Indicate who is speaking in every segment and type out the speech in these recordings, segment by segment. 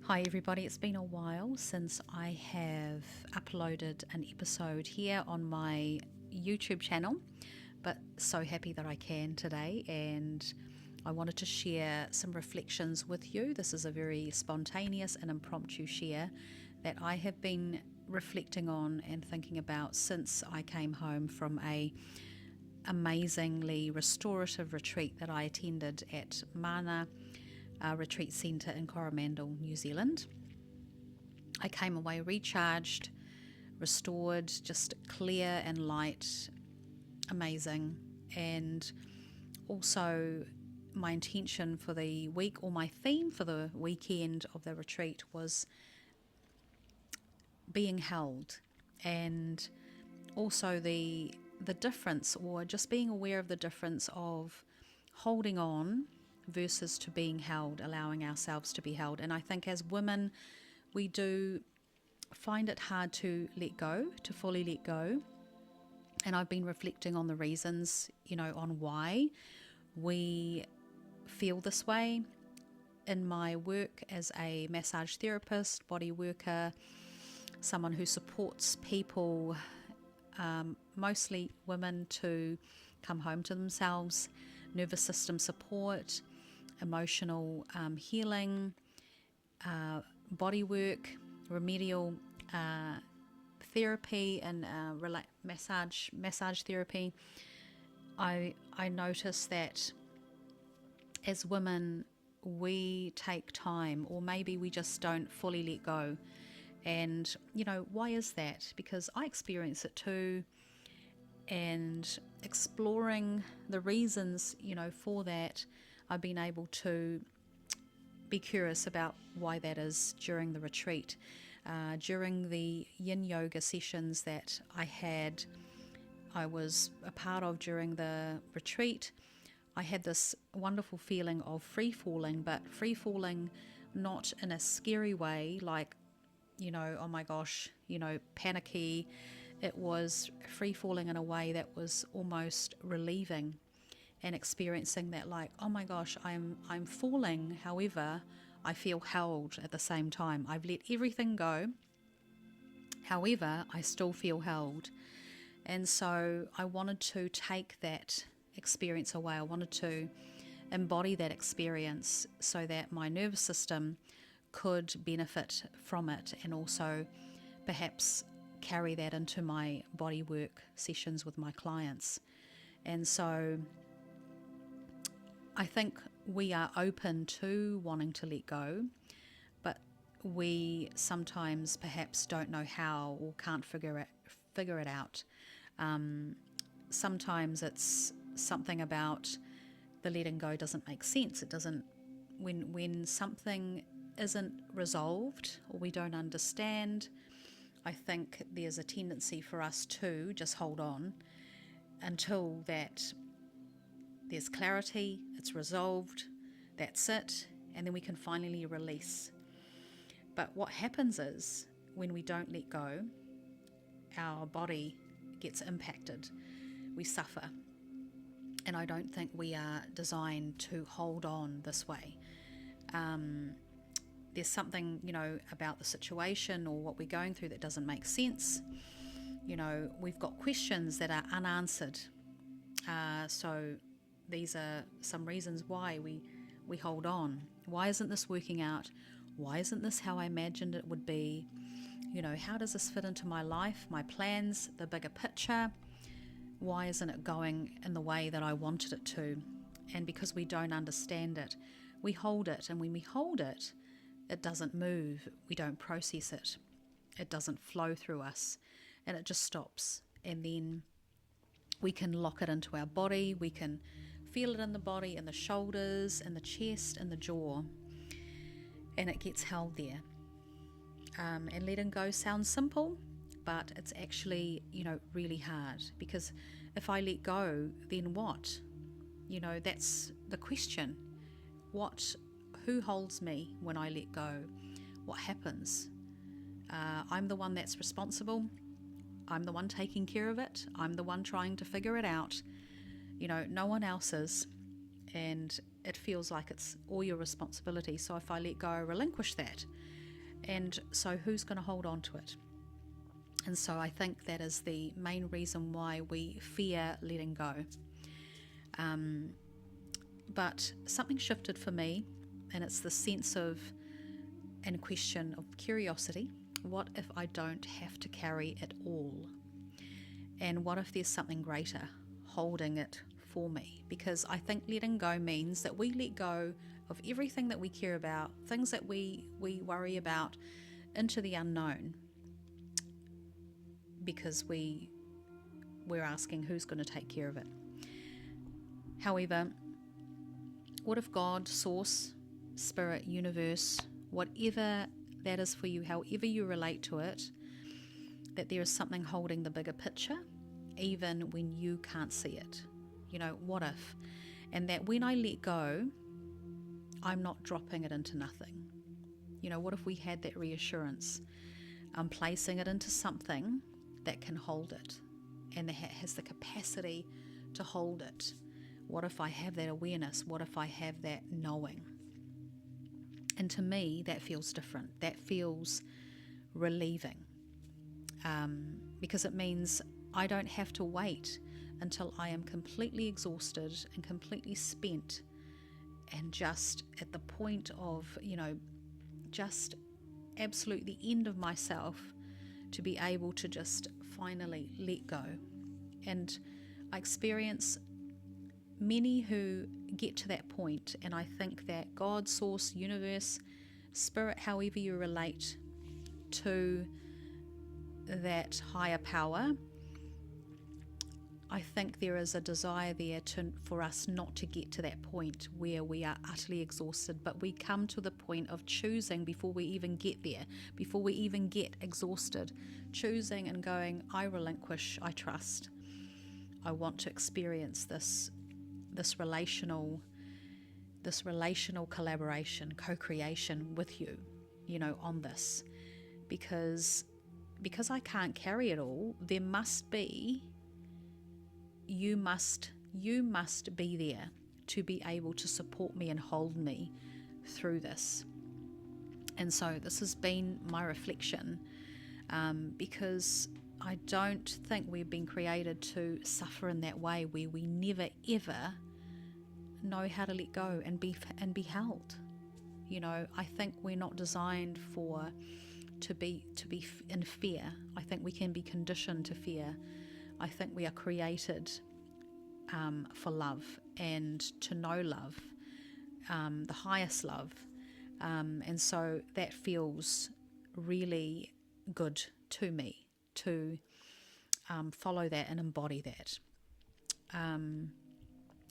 Speaker 1: Hi everybody, it's been a while since I have uploaded an episode here on my YouTube channel, but so happy that I can today, and I wanted to share some reflections with you. This is a very spontaneous and impromptu share that I have been reflecting on and thinking about since I came home from a amazingly restorative retreat that I attended at Mana Retreat Centre in Coromandel, New Zealand. I came away recharged, restored, just clear and light, amazing. And also my intention for the week, or my theme for the weekend of the retreat, was being held, and also the difference, or just being aware of the difference of holding on versus to being held, allowing ourselves to be held. And I think as women, we do find it hard to let go, to fully let go. And I've been reflecting on the reasons, on why we feel this way. In my work as a massage therapist, body worker, someone who supports people, mostly women, to come home to themselves, nervous system support, emotional healing, body work, remedial therapy, and massage therapy. I notice that as women, we take time, or maybe we just don't fully let go. And why is that? Because I experience it too, and exploring the reasons for that, I've been able to be curious about why that is during the retreat. During the yin yoga sessions that I was a part of during the retreat, I had this wonderful feeling of free falling, but free falling not in a scary way, like, oh my gosh, panicky. It was free falling in a way that was almost relieving, and experiencing that, like, oh my gosh, I'm falling, however I feel held at the same time. I've let everything go, however I still feel held. And so I wanted to take that experience away. I wanted to embody that experience so that my nervous system could benefit from it, and also perhaps carry that into my body work sessions with my clients. And so I think we are open to wanting to let go, but we sometimes perhaps don't know how, or can't figure it out. Sometimes it's something about the letting go doesn't make sense. It doesn't, when something isn't resolved, or we don't understand, I think there's a tendency for us to just hold on until that there's clarity, it's resolved, that's it, and then we can finally release. But what happens is, when we don't let go, our body gets impacted, we suffer. And I don't think we are designed to hold on this way. There's something, about the situation or what we're going through that doesn't make sense. We've got questions that are unanswered. So these are some reasons why we hold on. Why isn't this working out? Why isn't this how I imagined it would be? How does this fit into my life, my plans, the bigger picture? Why isn't it going in the way that I wanted it to? And because we don't understand it, we hold it. And when we hold it, it doesn't move. We don't process it. It doesn't flow through us, and it just stops. And then we can lock it into our body. We can feel it in the body, in the shoulders, in the chest, in the jaw, and it gets held there. And letting go sounds simple, but it's actually, really hard, because if I let go, then what? That's the question. Who holds me when I let go? What happens? I'm the one that's responsible. I'm the one taking care of it. I'm the one trying to figure it out. No one else is. And it feels like it's all your responsibility. So if I let go, I relinquish that. And so who's going to hold on to it? And so I think that is the main reason why we fear letting go. But something shifted for me, and it's the sense of and question of curiosity. What if I don't have to carry it all? And what if there's something greater holding it for me? Because I think letting go means that we let go of everything that we care about, things that we worry about, into the unknown, because we're asking who's going to take care of it. However, what if God, source, spirit, universe, whatever that is for you, however you relate to it, that there is something holding the bigger picture, even when you can't see it? What if? And that when I let go, I'm not dropping it into nothing. What if we had that reassurance? I'm placing it into something that can hold it and that has the capacity to hold it. What if I have that awareness? What if I have that knowing? And to me, that feels different. That feels relieving, because it means I don't have to wait until I am completely exhausted and completely spent and just at the point of, just absolute the end of myself, to be able to just finally let go. And I experience many who get to that point, and I think that God, source, universe, spirit, however you relate to that higher power, I think there is a desire there for us not to get to that point where we are utterly exhausted, but we come to the point of choosing before we even get there, before we even get exhausted, choosing and going, I relinquish, I trust. I want to experience this relational collaboration, co-creation with you, on this, because I can't carry it all. There must be. You must be there to be able to support me and hold me through this. And so this has been my reflection, because I don't think we've been created to suffer in that way where we never ever know how to let go and be held. I think we're not designed to be in fear. I think we can be conditioned to fear. I think we are created for love and to know love, the highest love. And so that feels really good to me to follow that and embody that.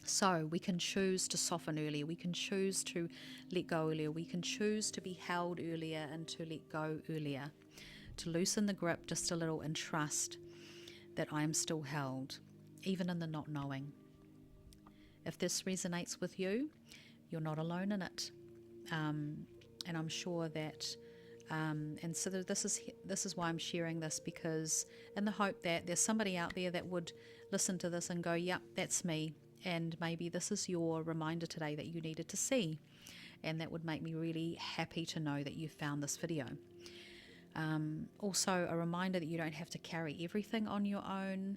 Speaker 1: So we can choose to soften earlier. We can choose to let go earlier. We can choose to be held earlier and to let go earlier, to loosen the grip just a little and trust that I am still held, even in the not knowing. If this resonates with you, you're not alone in it. And I'm sure that, and so this is why I'm sharing this, because in the hope that there's somebody out there that would listen to this and go, yep, that's me. And maybe this is your reminder today that you needed to see. And that would make me really happy to know that you found this video. Also, a reminder that you don't have to carry everything on your own.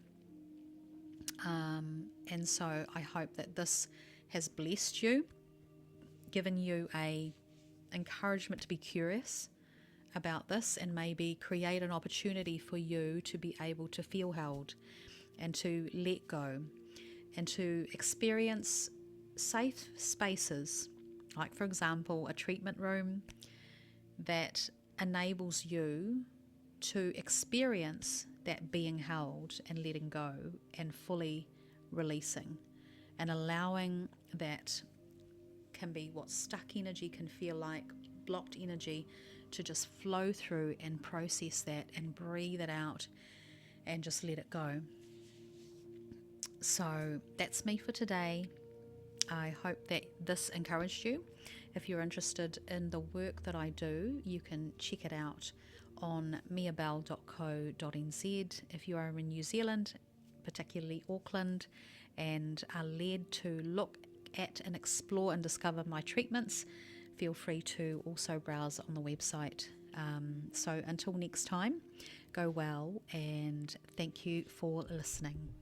Speaker 1: And so I hope that this has blessed you, given you a encouragement to be curious about this, and maybe create an opportunity for you to be able to feel held and to let go and to experience safe spaces, like, for example, a treatment room that enables you to experience that being held and letting go and fully releasing and allowing that can be what stuck energy can feel like, blocked energy, to just flow through and process that and breathe it out and just let it go. So that's me for today. I hope that this encouraged you. If you're interested in the work that I do, you can check it out on miabelle.co.nz. If you are in New Zealand, particularly Auckland, and are led to look at and explore and discover my treatments, feel free to also browse on the website So until next time, go well, and thank you for listening.